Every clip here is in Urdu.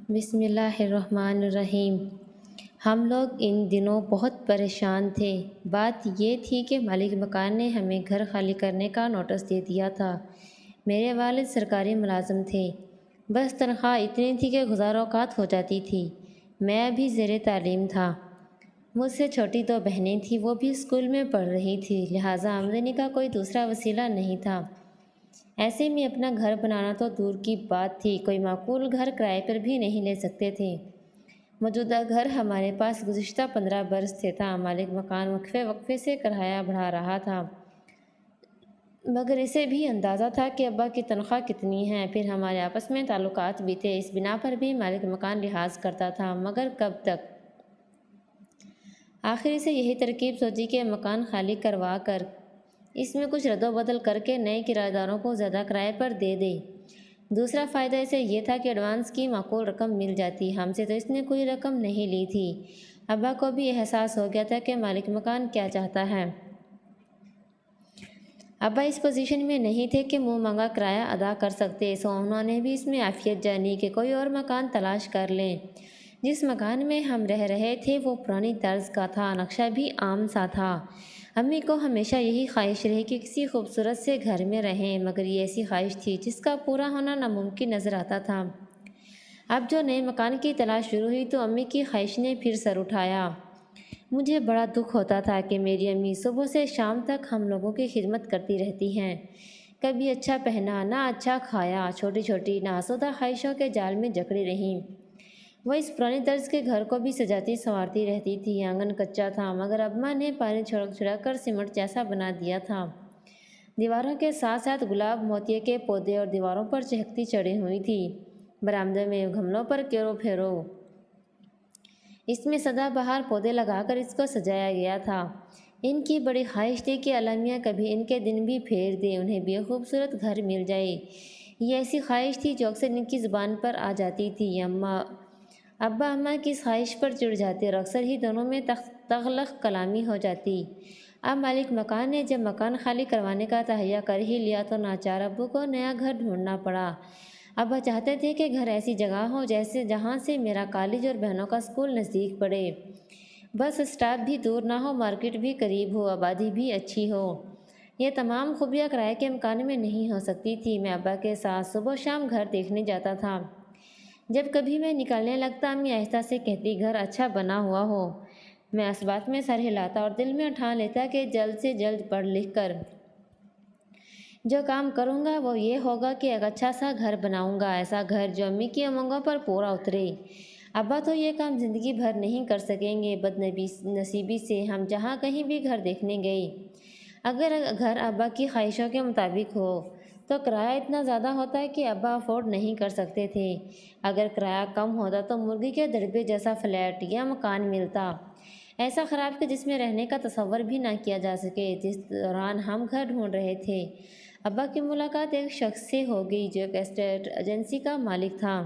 بسم اللہ الرحمن الرحیم۔ ہم لوگ ان دنوں بہت پریشان تھے۔ بات یہ تھی کہ مالک مکان نے ہمیں گھر خالی کرنے کا نوٹس دے دیا تھا۔ میرے والد سرکاری ملازم تھے، بس تنخواہ اتنی تھی کہ گزار اوقات ہو جاتی تھی۔ میں ابھی زیر تعلیم تھا، مجھ سے چھوٹی دو بہنیں تھیں، وہ بھی اسکول میں پڑھ رہی تھی، لہٰذا آمدنی کا کوئی دوسرا وسیلہ نہیں تھا۔ ایسے میں اپنا گھر بنانا تو دور کی بات تھی، کوئی معقول گھر کرائے پر بھی نہیں لے سکتے تھے۔ موجودہ گھر ہمارے پاس گزشتہ 15 برس سے تھا۔ مالک مکان وقفے وقفے سے کرایہ بڑھا رہا تھا، مگر اسے بھی اندازہ تھا کہ ابا کی تنخواہ کتنی ہے۔ پھر ہمارے آپس میں تعلقات بھی تھے، اس بنا پر بھی مالک مکان لحاظ کرتا تھا، مگر کب تک؟ آخر سے یہی ترکیب سوچی کہ مکان خالی کروا کر اس میں کچھ رد و بدل کر کے نئے کرایہ داروں کو زیادہ کرائے پر دے دے۔ دوسرا فائدہ اسے یہ تھا کہ ایڈوانس کی معقول رقم مل جاتی، ہم سے تو اس نے کوئی رقم نہیں لی تھی۔ ابا کو بھی احساس ہو گیا تھا کہ مالک مکان کیا چاہتا ہے۔ ابا اس پوزیشن میں نہیں تھے کہ منہ مانگا کرایہ ادا کر سکتے، سو انہوں نے بھی اس میں عافیت جانی کہ کوئی اور مکان تلاش کر لیں۔ جس مکان میں ہم رہ رہے تھے وہ پرانی طرز کا تھا، نقشہ بھی عام سا تھا۔ امی کو ہمیشہ یہی خواہش رہی کہ کسی خوبصورت سے گھر میں رہیں، مگر یہ ایسی خواہش تھی جس کا پورا ہونا ناممکن نظر آتا تھا۔ اب جو نئے مکان کی تلاش شروع ہوئی تو امی کی خواہش نے پھر سر اٹھایا۔ مجھے بڑا دکھ ہوتا تھا کہ میری امی صبح سے شام تک ہم لوگوں کی خدمت کرتی رہتی ہیں، کبھی اچھا پہنا نہ اچھا کھایا، چھوٹی چھوٹی ناسودہ خواہشوں کے جال میں جکڑی رہیں۔ وہ اس پرانی طرز کے گھر کو بھی سجاتی سنوارتی رہتی تھی۔ آنگن کچا تھا، مگر اماں نے پانی چھڑک چھڑک کر سیمنٹ جیسا بنا دیا تھا۔ دیواروں کے ساتھ ساتھ گلاب موتیے کے پودے اور دیواروں پر چہکتی چڑھی ہوئی تھی۔ برآمدے میں گملوں پر کیرو پھیرو اس میں سدا بہار پودے لگا کر اس کو سجایا گیا تھا۔ ان کی بڑی خواہش تھی کہ الامیہ کبھی ان کے دن بھی پھیر دے، انہیں بھی خوبصورت گھر مل جائے۔ یہ ایسی خواہش تھی جو اکثر ان کی زبان پر آ جاتی تھی۔ ابا اماں کی اس خواہش پر چڑ جاتے اور اکثر ہی دونوں میں تغلق کلامی ہو جاتی۔ اب مالک مکان نے جب مکان خالی کروانے کا تہیہ کر ہی لیا تو ناچار ابو کو نیا گھر ڈھونڈنا پڑا۔ ابا چاہتے تھے کہ گھر ایسی جگہ ہو جہاں سے میرا کالج اور بہنوں کا اسکول نزدیک پڑے، بس اسٹاپ بھی دور نہ ہو، مارکیٹ بھی قریب ہو، آبادی بھی اچھی ہو۔ یہ تمام خوبیاں کرائے کے مکان میں نہیں ہو سکتی تھی۔ میں ابا کے ساتھ صبح و شام گھر دیکھنے جاتا تھا۔ جب کبھی میں نکلنے لگتا امی آہستہ سے کہتی گھر اچھا بنا ہوا ہو۔ میں اس بات میں سر ہلاتا اور دل میں ٹھان لیتا کہ جلد سے جلد پڑھ لکھ کر جو کام کروں گا وہ یہ ہوگا کہ ایک اچھا سا گھر بناؤں گا، ایسا گھر جو امی کی امنگوں پر پورا اترے۔ ابا تو یہ کام زندگی بھر نہیں کر سکیں گے۔ بد نصیبی سے ہم جہاں کہیں بھی گھر دیکھنے گئے، اگر گھر ابا کی خواہشوں کے مطابق ہو تو کرایہ اتنا زیادہ ہوتا ہے کہ ابا افورڈ نہیں کر سکتے تھے۔ اگر کرایہ کم ہوتا تو مرغی کے دڑبے جیسا فلیٹ یا مکان ملتا، ایسا خراب کہ جس میں رہنے کا تصور بھی نہ کیا جا سکے۔ جس دوران ہم گھر ڈھونڈ رہے تھے ابا کی ملاقات ایک شخص سے ہو گئی جو ایک اسٹیٹ ایجنسی کا مالک تھا۔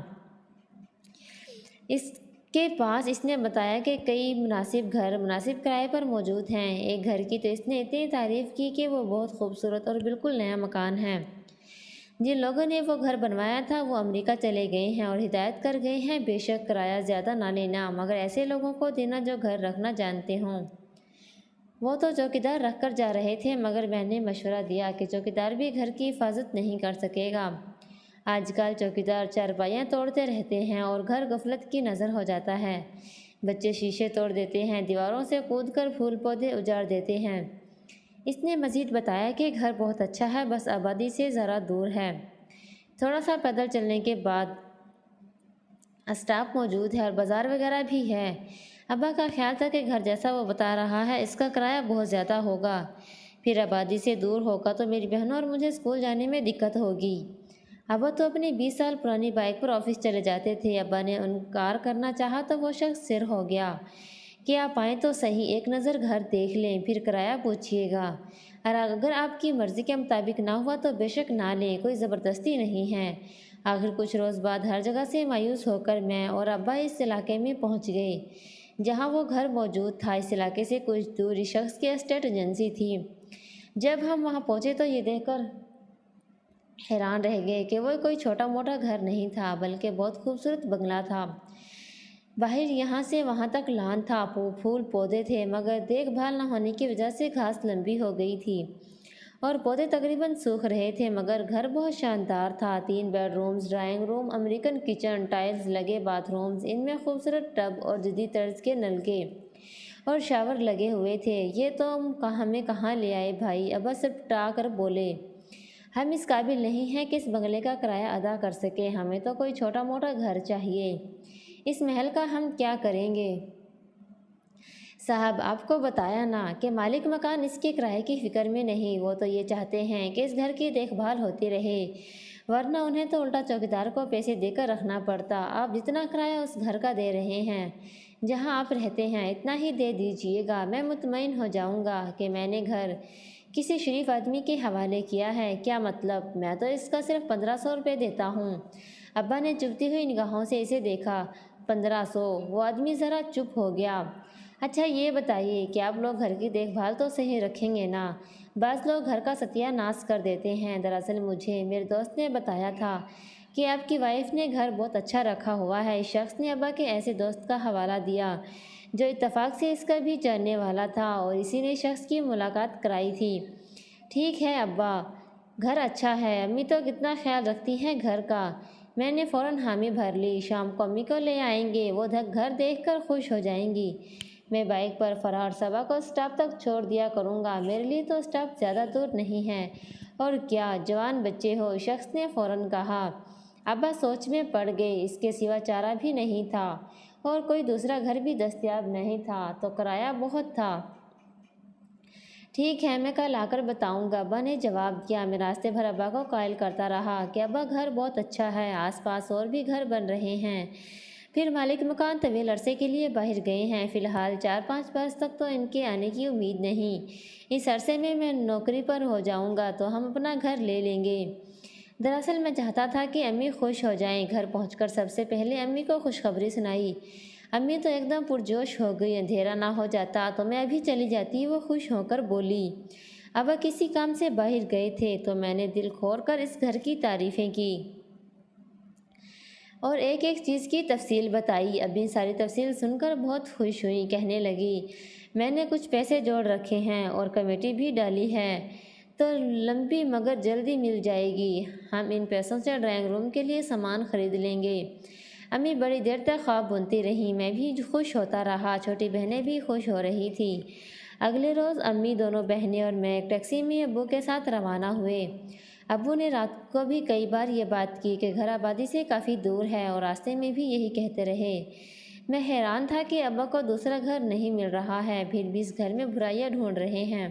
اس کے پاس اس نے بتایا کہ کئی مناسب گھر مناسب کرائے پر موجود ہیں۔ ایک گھر کی تو اس نے اتنی تعریف کی کہ وہ بہت خوبصورت اور بالکل نیا مکان ہے۔ جن لوگوں نے وہ گھر بنوایا تھا وہ امریکہ چلے گئے ہیں اور ہدایت کر گئے ہیں بے شک کرایہ زیادہ نہ لینا، مگر ایسے لوگوں کو دینا جو گھر رکھنا جانتے ہوں۔ وہ تو چوکیدار رکھ کر جا رہے تھے، مگر میں نے مشورہ دیا کہ چوکیدار بھی گھر کی حفاظت نہیں کر سکے گا۔ آج کل چوکیدار چارپائیاں توڑتے رہتے ہیں اور گھر غفلت کی نظر ہو جاتا ہے۔ بچے شیشے توڑ دیتے ہیں، دیواروں سے کود کر پھول پودے اجاڑ دیتے ہیں۔ اس نے مزید بتایا کہ گھر بہت اچھا ہے، بس آبادی سے ذرا دور ہے۔ تھوڑا سا پیدل چلنے کے بعد اسٹاپ موجود ہے اور بازار وغیرہ بھی ہے۔ ابا کا خیال تھا کہ گھر جیسا وہ بتا رہا ہے اس کا کرایہ بہت زیادہ ہوگا، پھر آبادی سے دور ہوگا تو میری بہنوں اور مجھے اسکول جانے میں دقت ہوگی۔ ابا تو اپنی 20 سال پرانی بائک پر آفس چلے جاتے تھے۔ ابا نے انکار کرنا چاہا تو وہ شخص سر ہو گیا کہ آپ آئیں تو صحیح، ایک نظر گھر دیکھ لیں، پھر کرایہ پوچھیے گا، اور اگر آپ کی مرضی کے مطابق نہ ہوا تو بے شک نہ لیں، کوئی زبردستی نہیں ہے۔ آخر کچھ روز بعد ہر جگہ سے مایوس ہو کر میں اور ابا اس علاقے میں پہنچ گئے جہاں وہ گھر موجود تھا۔ اس علاقے سے کچھ دور اس شخص کی اسٹیٹ ایجنسی تھی۔ جب ہم وہاں پہنچے تو یہ دیکھ کر حیران رہ گئے کہ وہ کوئی چھوٹا موٹا گھر نہیں تھا بلکہ بہت خوبصورت بنگلہ تھا۔ باہر یہاں سے وہاں تک لان تھا، پھول پودے تھے، مگر دیکھ بھال نہ ہونے کی وجہ سے گھاس لمبی ہو گئی تھی اور پودے تقریباً سوکھ رہے تھے، مگر گھر بہت شاندار تھا۔ 3 bedrooms, drawing room, American kitchen, tiles لگے باتھ رومز، ان میں خوبصورت ٹب اور جدید طرز کے نلکے اور شاور لگے ہوئے تھے۔ یہ تو ہمیں کہاں لے آئے بھائی، ابا سٹپٹا کر بولے۔ ہم اس قابل نہیں ہیں کہ اس بنگلے کا کرایہ ادا کر سکیں، ہمیں تو کوئی چھوٹا موٹا گھر چاہیے۔ اس محل کا ہم کیا کریں گے؟ صاحب آپ کو بتایا نا کہ مالک مکان اس کے کرائے کی فکر میں نہیں، وہ تو یہ چاہتے ہیں کہ اس گھر کی دیکھ بھال ہوتی رہے، ورنہ انہیں تو الٹا چوکیدار کو پیسے دے کر رکھنا پڑتا۔ آپ جتنا کرایہ اس گھر کا دے رہے ہیں جہاں آپ رہتے ہیں اتنا ہی دے دیجیے گا، میں مطمئن ہو جاؤں گا کہ میں نے گھر کسی شریف آدمی کے حوالے کیا ہے۔ کیا مطلب؟ میں تو اس کا صرف 1500 روپے دیتا ہوں۔ ابا نے چبھتی ہوئی نگاہوں سے اسے دیکھا۔ 1500؟ وہ آدمی ذرا چپ ہو گیا۔ اچھا یہ بتائیے کہ آپ لوگ گھر کی دیکھ بھال تو صحیح رکھیں گے نا؟ بعض لوگ گھر کا ستیہ ناش کر دیتے ہیں۔ دراصل مجھے میرے دوست نے بتایا تھا کہ آپ کی وائف نے گھر بہت اچھا رکھا ہوا ہے۔ اس شخص نے ابا کے ایسے دوست کا حوالہ دیا جو اتفاق سے اس کا بھی جاننے والا تھا اور اسی نے شخص کی ملاقات کرائی تھی۔ ٹھیک ہے ابا، گھر اچھا ہے، امی تو کتنا خیال رکھتی ہیں گھر کا۔ میں نے فوراً حامی بھر لی۔ شام کو امی کو لے آئیں گے، وہ گھر دیکھ کر خوش ہو جائیں گی۔ میں بائک پر فرار صبا کو اسٹاپ تک چھوڑ دیا کروں گا، میرے لیے تو اسٹاپ زیادہ دور نہیں ہے۔ اور کیا جوان بچے ہو، شخص نے فوراً کہا۔ ابا سوچ میں پڑ گئے، اس کے سوا چارہ بھی نہیں تھا اور کوئی دوسرا گھر بھی دستیاب نہیں تھا، تو کرایہ بہت تھا۔ ٹھیک ہے، میں کل آ کر بتاؤں گا، ابا نے جواب دیا۔ میں راستے بھر ابا کو قائل کرتا رہا کہ ابا گھر بہت اچھا ہے، آس پاس اور بھی گھر بن رہے ہیں۔ پھر مالک مکان طویل عرصے کے لیے باہر گئے ہیں، فی الحال 4-5 برس تک تو ان کے آنے کی امید نہیں۔ اس عرصے میں نوکری پر ہو جاؤں گا تو ہم اپنا گھر لے لیں گے۔ دراصل میں چاہتا تھا کہ امی خوش ہو جائیں۔ گھر پہنچ کر سب سے پہلے امی کو خوشخبری سنائی۔ امی تو ایک دم پرجوش ہو گئی۔ اندھیرا نہ ہو جاتا تو میں ابھی چلی جاتی، وہ خوش ہو کر بولی۔ ابا کسی کام سے باہر گئے تھے تو میں نے دل کھول کر اس گھر کی تعریفیں کی اور ایک ایک چیز کی تفصیل بتائی۔ امی ساری تفصیل سن کر بہت خوش ہوئی، کہنے لگی میں نے کچھ پیسے جوڑ رکھے ہیں اور کمیٹی بھی ڈالی ہے، تو لمبی مگر جلدی مل جائے گی۔ ہم ان پیسوں سے ڈرائنگ روم کے لیے سامان خرید لیں گے۔ امی بڑی دیر تک خواب بنتی رہیں، میں بھی خوش ہوتا رہا، چھوٹی بہنیں بھی خوش ہو رہی تھیں۔ اگلے روز امی، دونوں بہنیں اور میں ایک ٹیکسی میں ابو کے ساتھ روانہ ہوئے۔ ابو نے رات کو بھی کئی بار یہ بات کی کہ گھر آبادی سے کافی دور ہے اور راستے میں بھی یہی کہتے رہے۔ میں حیران تھا کہ ابا کو دوسرا گھر نہیں مل رہا ہے، پھر بھی اس گھر میں برائیاں ڈھونڈ رہے ہیں۔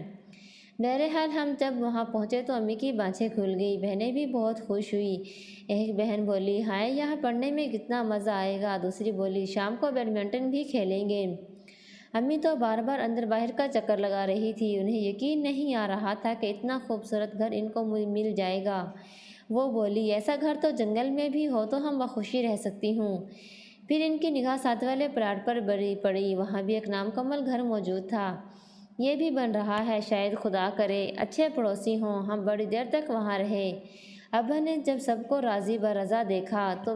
بہرحال ہم جب وہاں پہنچے تو امی کی بانچیں کھل گئی، بہنیں بھی بہت خوش ہوئی۔ ایک بہن بولی ہائے یہاں پڑھنے میں کتنا مزہ آئے گا، دوسری بولی شام کو بیڈمنٹن بھی کھیلیں گے۔ امی تو بار بار اندر باہر کا چکر لگا رہی تھی، انہیں یقین نہیں آ رہا تھا کہ اتنا خوبصورت گھر ان کو مل جائے گا۔ وہ بولی ایسا گھر تو جنگل میں بھی ہو تو ہم بخوشی رہ سکتی ہوں۔ پھر ان کی نگاہ ساتھ والے پلاٹ پر پڑی، وہاں بھی ایک نامکمل گھر موجود تھا۔ یہ بھی بن رہا ہے، شاید خدا کرے اچھے پڑوسی ہوں۔ ہم بڑی دیر تک وہاں رہے۔ ابا نے جب سب کو راضی برضا دیکھا تو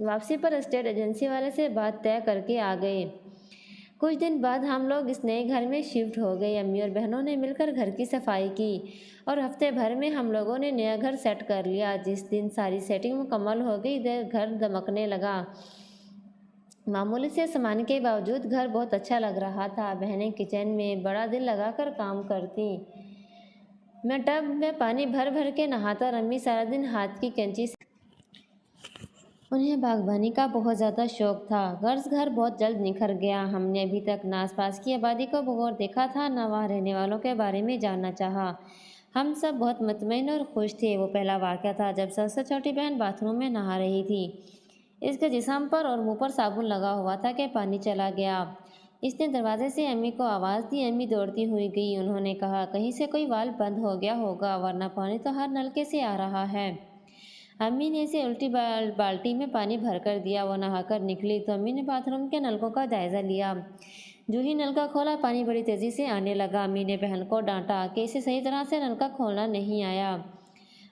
واپسی پر اسٹیٹ ایجنسی والے سے بات طے کر کے آ گئے۔ کچھ دن بعد ہم لوگ اس نئے گھر میں شفٹ ہو گئے۔ امی اور بہنوں نے مل کر گھر کی صفائی کی اور ہفتے بھر میں ہم لوگوں نے نیا گھر سیٹ کر لیا۔ جس دن ساری سیٹنگ مکمل ہو گئی گھر دمکنے لگا۔ معمولی سے سامان کے باوجود گھر بہت اچھا لگ رہا تھا۔ بہنیں کچن میں بڑا دل لگا کر کام کرتی، میں ٹب میں پانی بھر بھر کے نہاتا اور امی سارا دن ہاتھ کی کینچی سے انہیں باغبانی کا بہت زیادہ شوق تھا۔ غرض گھر بہت جلد نکھر گیا۔ ہم نے ابھی تک نہ آس پاس کی آبادی کو بغور دیکھا تھا، نہ وہاں رہنے والوں کے بارے میں جاننا چاہا۔ ہم سب بہت مطمئن اور خوش تھے۔ وہ پہلا واقعہ تھا جب سب سے چھوٹی بہن باتھ روم میں نہا رہی تھی۔ اس کے جسم پر اور منہ پر صابن لگا ہوا تھا کہ پانی چلا گیا۔ اس نے دروازے سے امی کو آواز دی، امی دوڑتی ہوئی گئی۔ انہوں نے کہا کہیں سے کوئی والو بند ہو گیا ہوگا، ورنہ پانی تو ہر نلکے سے آ رہا ہے۔ امی نے اسے الٹی بالٹی میں پانی بھر کر دیا۔ وہ نہا کر نکلی تو امی نے باتھ روم کے نلکوں کا جائزہ لیا۔ جو ہی نلکا کھولا پانی بڑی تیزی سے آنے لگا۔ امی نے بہن کو ڈانٹا کہ اسے صحیح طرح سے نلکا کھولنا نہیں آیا۔